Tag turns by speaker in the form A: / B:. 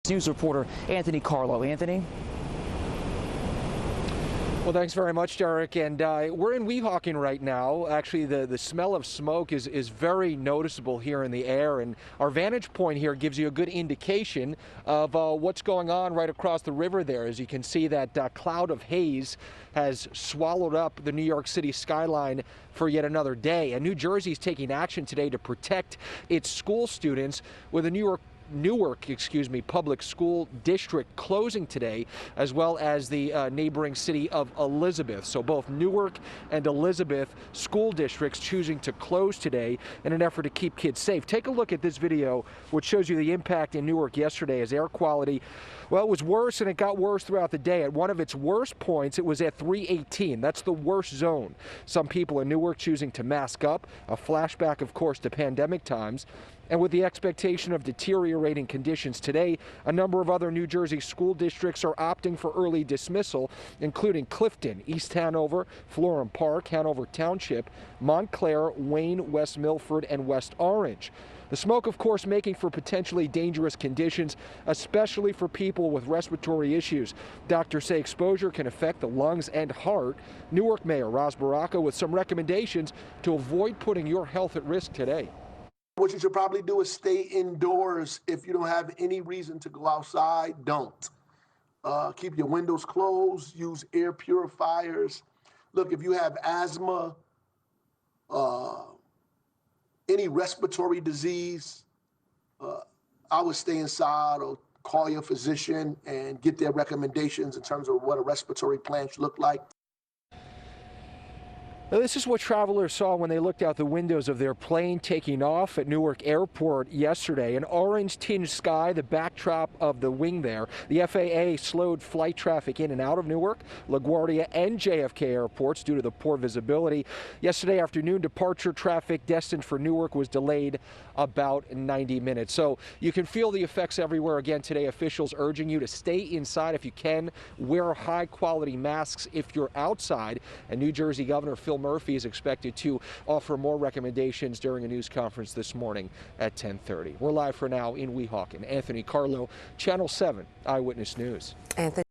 A: News reporter Anthony Carlo. Anthony?
B: Well, thanks very much, Derek. And we're in Weehawken right now. Actually, the smell of smoke is very noticeable here in the air. And our vantage point here gives you a good indication of what's going on right across the river there. As you can see, that cloud of haze has swallowed up the New York City skyline for yet another day. And New Jersey is taking action today to protect its school students with a Newark public school district closing today, as well as the neighboring city of Elizabeth. So both Newark and Elizabeth school districts choosing to close today in an effort to keep kids safe. Take a look at this video, which shows you the impact in Newark yesterday as air quality, well, it was worse, and it got worse throughout the day. At one of its worst points, it was at 318. That's the worst zone. Some people in Newark choosing to mask up, a flashback, of course, to pandemic times. And with the expectation of deteriorating conditions today, a number of other New Jersey school districts are opting for early dismissal, including Clifton, East Hanover, Florham Park, Hanover Township, Montclair, Wayne, West Milford, and West Orange. The smoke, of course, making for potentially dangerous conditions, especially for people with respiratory issues. Doctors say exposure can affect the lungs and heart. Newark Mayor Ras Baraka with some recommendations to avoid putting your health at risk today.
C: What you should probably do is stay indoors. If you don't have any reason to go outside, don't. Keep your windows closed, use air purifiers. Look, if you have asthma, any respiratory disease, I would stay inside or call your physician and get their recommendations in terms of what a respiratory plan should look like.
B: Now, this is what travelers saw when they looked out the windows of their plane taking off at Newark Airport yesterday. An orange-tinged sky, the backdrop of the wing there. The FAA slowed flight traffic in and out of Newark, LaGuardia, and JFK airports due to the poor visibility. Yesterday afternoon, departure traffic destined for Newark was delayed about 90 minutes. So you can feel the effects everywhere again today. Officials urging you to stay inside if you can. Wear high-quality masks if you're outside. And New Jersey Governor Phil Murphy is expected to offer more recommendations during a news conference this morning at 10:30. We're live for now in Weehawken. Anthony Carlo, Channel 7 Eyewitness News.
D: Anthony.